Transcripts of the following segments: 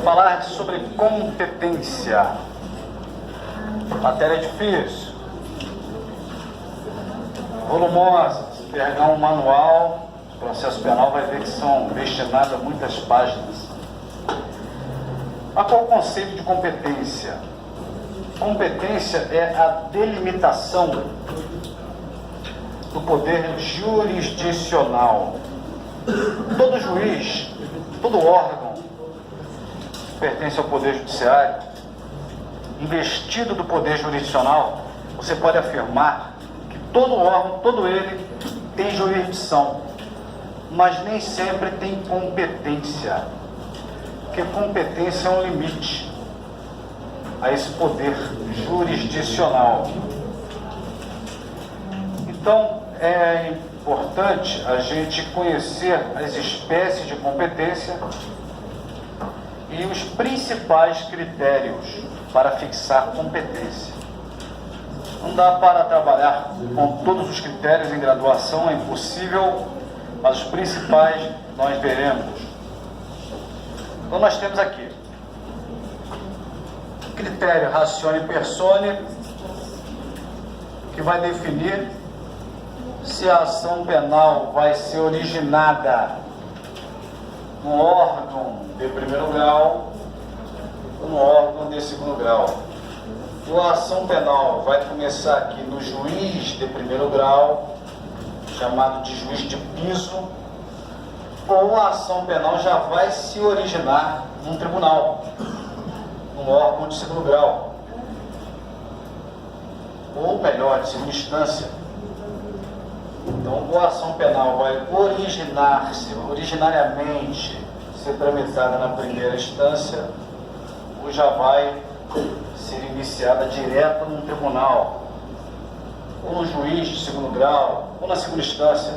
Falar sobre competência. Matéria difícil, volumosa. Se pegar um manual de processo penal, vai ver que são destinadas muitas páginas. Mas qual o conceito de competência? Competência é a delimitação do poder jurisdicional. Todo juiz, todo órgão que pertence ao Poder Judiciário, investido do poder jurisdicional, você pode afirmar que todo órgão, todo ele, tem jurisdição, mas nem sempre tem competência, porque competência é um limite a esse poder jurisdicional. Então, é importante a gente conhecer as espécies de competência e os principais critérios para fixar competência. Não dá para trabalhar com todos os critérios em graduação, é impossível, mas os principais nós veremos. Então nós temos aqui o critério ratione persone, que vai definir se a ação penal vai ser originada no órgão de primeiro grau ou no órgão de segundo grau. Ou a ação penal vai começar aqui no juiz de primeiro grau, chamado de juiz de piso, ou a ação penal já vai se originar num tribunal, num órgão de segundo grau, ou melhor, de segunda instância. Então, ou a ação penal vai originariamente ser tramitada na primeira instância, ou já vai ser iniciada direto num tribunal, ou no juiz de segundo grau, ou na segunda instância.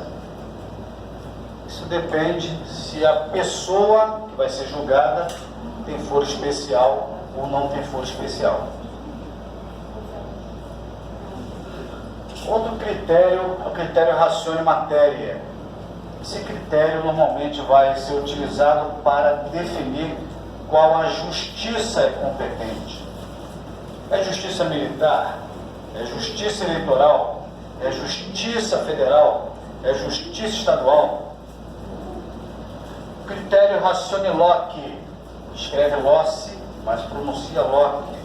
Isso depende se a pessoa que vai ser julgada tem foro especial ou não tem foro especial. Outro critério é o critério ratione materia. Esse critério normalmente vai ser utilizado para definir qual a justiça é competente. É justiça militar? É justiça eleitoral? É justiça federal? É justiça estadual? O critério ratione loci, escreve loci, mas pronuncia loci,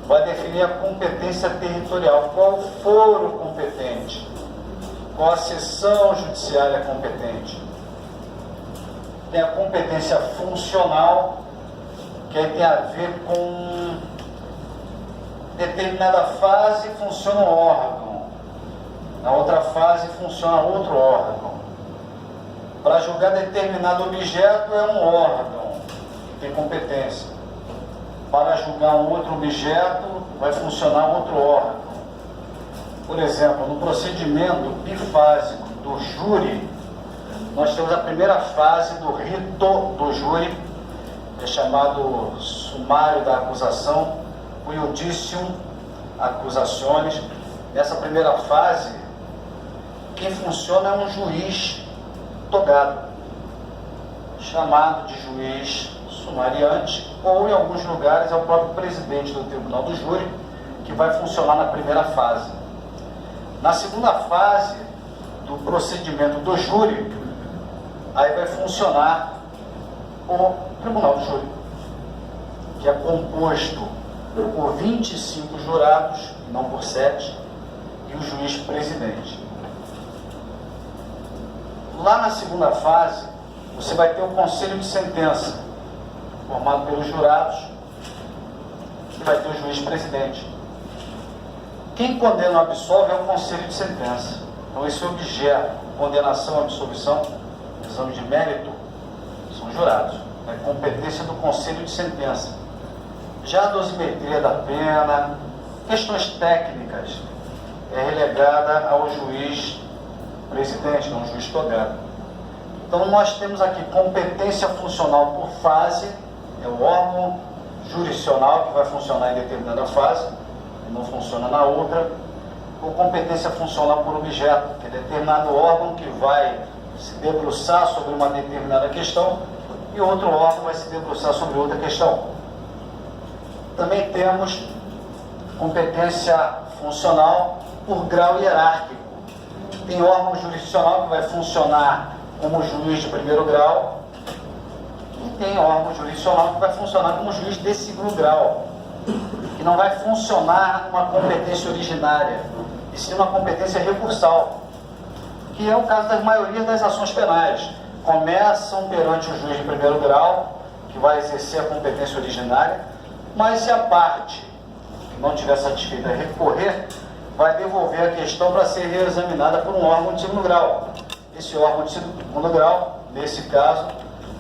vai definir a competência territorial. Qual o foro competente? Qual a seção judiciária competente? Tem a competência funcional, que aí tem a ver com determinada fase funciona um órgão, na outra fase funciona outro órgão. Para julgar determinado objeto é um órgão que tem competência. Para julgar um outro objeto vai funcionar outro órgão. Por exemplo, no procedimento bifásico do júri, nós temos a primeira fase do rito do júri, que é chamado sumário da acusação, o iudicium accusationis. Nessa primeira fase, quem funciona é um juiz togado, chamado de juiz sumariante, ou em alguns lugares é o próprio presidente do tribunal do júri, que vai funcionar na primeira fase. Na segunda fase do procedimento do júri, aí vai funcionar o tribunal do júri, que é composto por 25 jurados, não por 7, e o juiz presidente. Lá na segunda fase, você vai ter o conselho de sentença, formado pelos jurados, e vai ter o juiz presidente. Quem condena ou absolve é o conselho de sentença. Então esse objeto, condenação, absolvição, exame de mérito, são jurados. É competência do conselho de sentença. Já a dosimetria da pena, questões técnicas, é relegada ao juiz presidente, não ao juiz togado. Então nós temos aqui competência funcional por fase, é o órgão jurisdicional que vai funcionar em determinada fase, e não funciona na outra. Ou competência funcional por objeto, que é determinado órgão que vai se debruçar sobre uma determinada questão e outro órgão vai se debruçar sobre outra questão. Também temos competência funcional por grau hierárquico. Tem órgão jurisdicional que vai funcionar como juiz de primeiro grau e tem órgão jurisdicional que vai funcionar como juiz de segundo grau, que não vai funcionar numa competência originária, e sim uma competência recursal, que é o caso da maioria das ações penais. Começam perante o juiz de primeiro grau, que vai exercer a competência originária, mas se a parte que não tiver satisfeita recorrer, vai devolver a questão para ser reexaminada por um órgão de segundo grau. Esse órgão de segundo grau, nesse caso,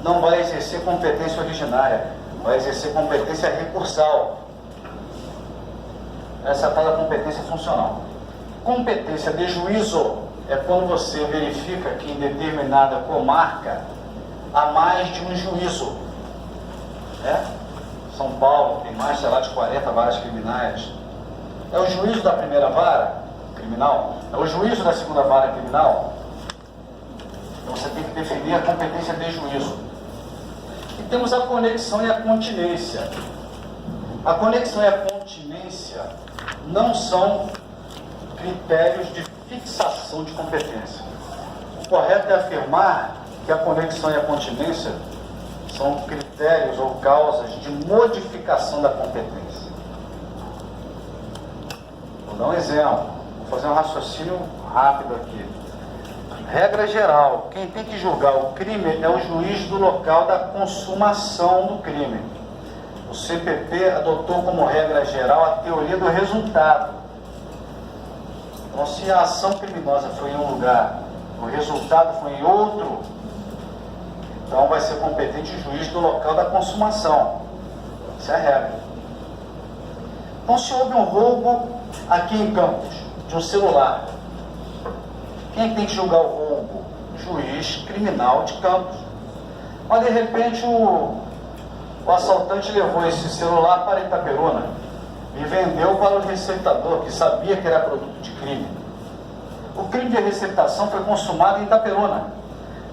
não vai exercer competência originária, vai exercer competência recursal. Essa é a tal da competência funcional. Competência de juízo é quando você verifica que em determinada comarca há mais de um juízo. São Paulo tem mais, sei lá, de 40 varas criminais. É o juízo da primeira vara criminal? É o juízo da segunda vara criminal? Então você tem que definir a competência de juízo. E temos a conexão e a continência. A conexão e a continência não são critérios de fixação de competência. O correto é afirmar que a conexão e a continência são critérios ou causas de modificação da competência. Vou dar um exemplo, vou fazer um raciocínio rápido aqui. Regra geral, quem tem que julgar o crime é o juiz do local da consumação do crime. O CPP adotou como regra geral a teoria do resultado. Então, se a ação criminosa foi em um lugar, o resultado foi em outro, então vai ser competente o juiz do local da consumação. Essa é a regra. Então, se houve um roubo aqui em Campos, de um celular, quem tem que julgar o roubo? O juiz criminal de Campos. Mas, de repente, o assaltante levou esse celular para Itaperuna e vendeu para o receptador, que sabia que era produto de crime. O crime de receptação foi consumado em Itaperuna.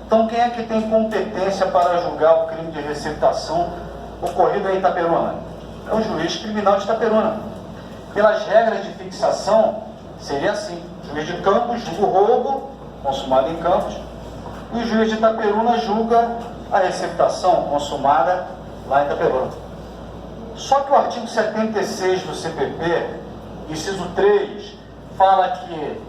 Então, quem é que tem competência para julgar o crime de receptação ocorrido em Itaperuna? É o juiz criminal de Itaperuna. Pelas regras de fixação, seria assim: o juiz de Campos julga o roubo consumado em Campos e o juiz de Itaperuna julga a receptação consumada lá em Itaperuna. Só que o artigo 76 do CPP, inciso 3, fala que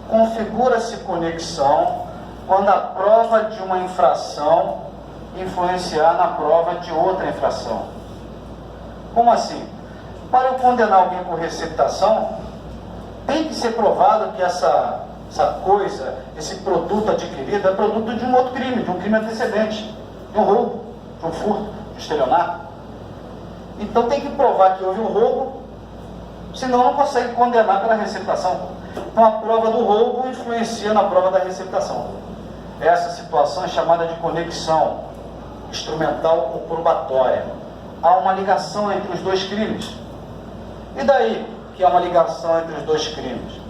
configura-se conexão quando a prova de uma infração influenciar na prova de outra infração. Como assim? Para eu condenar alguém por receptação, tem que ser provado que essa coisa, esse produto adquirido é produto de um outro crime, de um crime antecedente, de um roubo, de um furto, de um estelionato. Então tem que provar que houve um roubo, senão não consegue condenar pela receptação. Então a prova do roubo influencia na prova da receptação. Essa situação é chamada de conexão instrumental ou probatória. Há uma ligação entre os dois crimes. E daí que há uma ligação entre os dois crimes?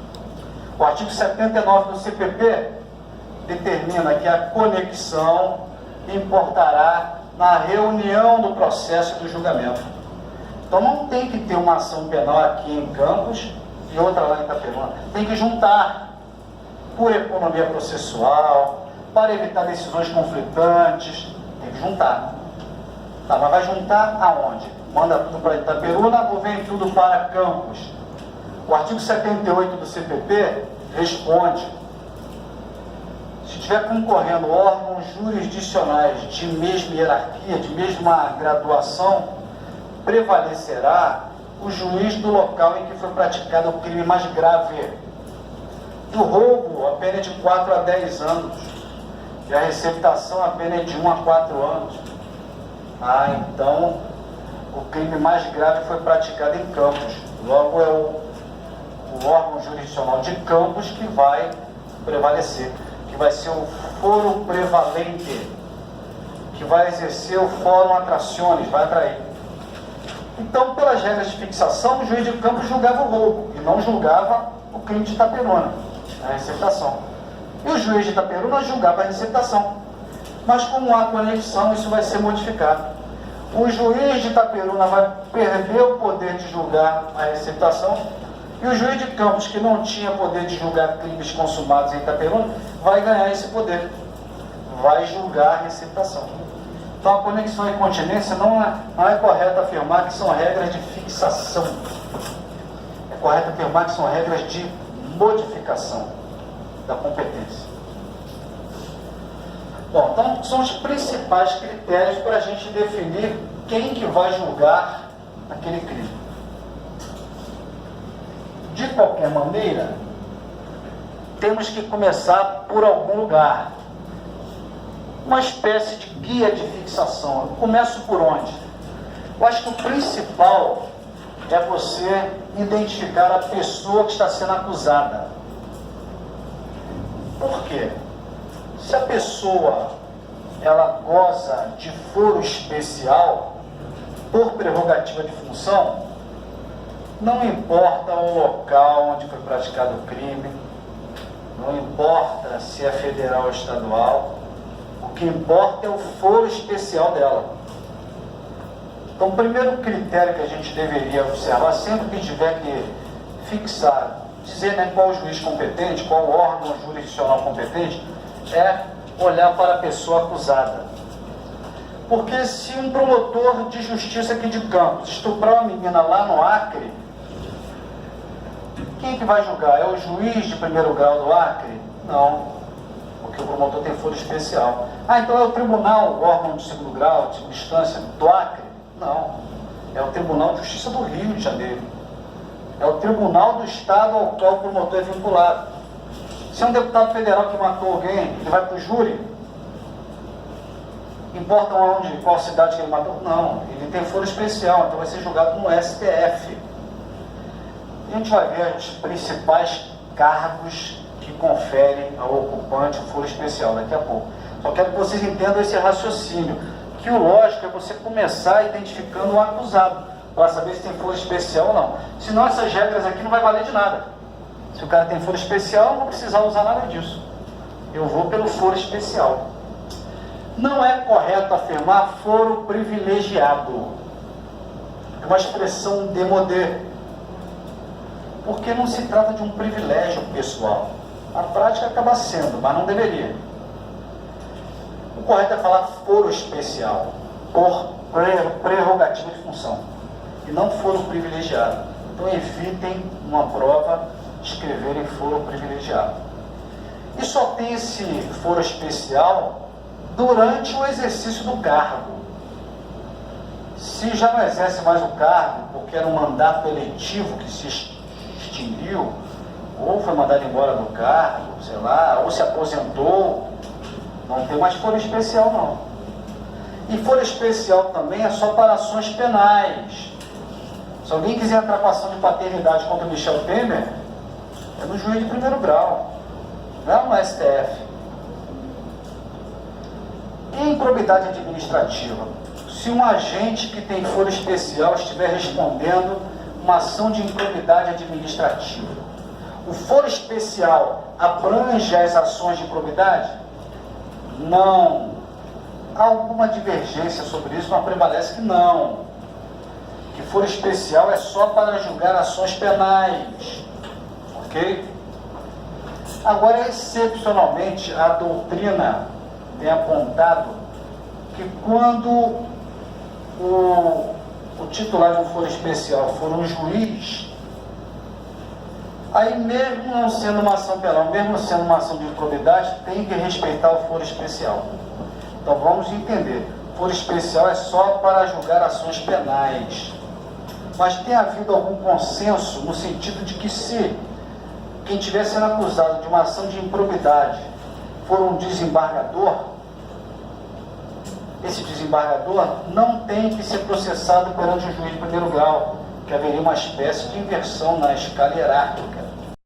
O artigo 79 do CPP determina que a conexão importará na reunião do processo e do julgamento. Então não tem que ter uma ação penal aqui em Campos e outra lá em Itaperuna. Tem que juntar, por economia processual, para evitar decisões conflitantes. Tem que juntar. Tá, mas vai juntar aonde? Manda tudo para Itaperuna ou vem tudo para Campos? O artigo 78 do CPP responde: se estiver concorrendo órgãos jurisdicionais de mesma hierarquia, de mesma graduação, prevalecerá o juiz do local em que foi praticado o crime mais grave. Do roubo, a pena é de 4 a 10 anos. E a receptação, a pena é de 1 a 4 anos. Então, o crime mais grave foi praticado em Campos. Logo, é o órgão jurisdicional de Campos que vai prevalecer, que vai ser o foro prevalente, que vai exercer o fórum atraciones, vai atrair. Então, pelas regras de fixação, o juiz de Campos julgava o roubo e não julgava o crime de Itaperuna, a receptação. E o juiz de Itaperuna julgava a receptação. Mas como há conexão, isso vai ser modificado. O juiz de Itaperuna vai perder o poder de julgar a receptação, e o juiz de Campos, que não tinha poder de julgar crimes consumados em Itaperuna, vai ganhar esse poder. Vai julgar a receptação. Então a conexão e continência não é correto afirmar que são regras de fixação. É correto afirmar que são regras de modificação da competência. Bom, então são os principais critérios para a gente definir quem que vai julgar aquele crime. De qualquer maneira, temos que começar por algum lugar. Uma espécie de guia de fixação. Eu começo por onde? Eu acho que o principal é você identificar a pessoa que está sendo acusada. Por quê? Se a pessoa ela goza de foro especial por prerrogativa de função, não importa o local onde foi praticado o crime, não importa se é federal ou estadual, o que importa é o foro especial dela. Então, o primeiro critério que a gente deveria observar, sempre que tiver que fixar, dizer, né, qual o juiz competente, qual o órgão jurisdicional competente, é olhar para a pessoa acusada. Porque se um promotor de justiça aqui de Campos estuprar uma menina lá no Acre, quem que vai julgar? É o juiz de primeiro grau do Acre? Não, porque o promotor tem foro especial. Ah, então é o tribunal, o órgão de segundo grau, de segunda instância do Acre? Não, é o Tribunal de Justiça do Rio de Janeiro. É o tribunal do estado ao qual o promotor é vinculado. Se é um deputado federal que matou alguém, ele vai para o júri? Importa onde, qual cidade que ele matou? Não, ele tem foro especial, então vai ser julgado no STF. E a gente vai ver os principais cargos que conferem ao ocupante o foro especial daqui a pouco. Só quero que vocês entendam esse raciocínio, que o lógico é você começar identificando o acusado, para saber se tem foro especial ou não. Senão essas regras aqui não vai valer de nada. Se o cara tem foro especial, eu não vou precisar usar nada disso. Eu vou pelo foro especial. Não é correto afirmar foro privilegiado. É uma expressão demodé. Porque não se trata de um privilégio pessoal. Na prática acaba sendo, mas não deveria. O correto é falar foro especial, por prerrogativa de função, e não foro privilegiado. Então evitem uma prova escreverem foro privilegiado. E só tem esse foro especial durante o exercício do cargo. Se já não exerce mais o cargo, porque era um mandato eletivo que se extinguiu, ou foi mandado embora do cargo, sei lá, ou se aposentou, não tem mais foro especial não. E foro especial também é só para ações penais. Se alguém quiser entrar com ação de paternidade contra Michel Temer, é no juiz de primeiro grau, não é no STF. E improbidade administrativa. Se um agente que tem foro especial estiver respondendo uma ação de improbidade administrativa, o foro especial abrange as ações de improbidade? Não. Há alguma divergência sobre isso, mas prevalece que não. Que foro especial é só para julgar ações penais. Ok? Agora, excepcionalmente, a doutrina tem apontado que quando o titular de um foro especial for um juiz, aí mesmo não sendo uma ação penal, mesmo sendo uma ação de improbidade, tem que respeitar o foro especial. Então vamos entender, foro especial é só para julgar ações penais. Mas tem havido algum consenso no sentido de que se quem estiver sendo acusado de uma ação de improbidade for um desembargador, esse desembargador não tem que ser processado perante o juiz de primeiro grau, que haveria uma espécie de inversão na escala hierárquica.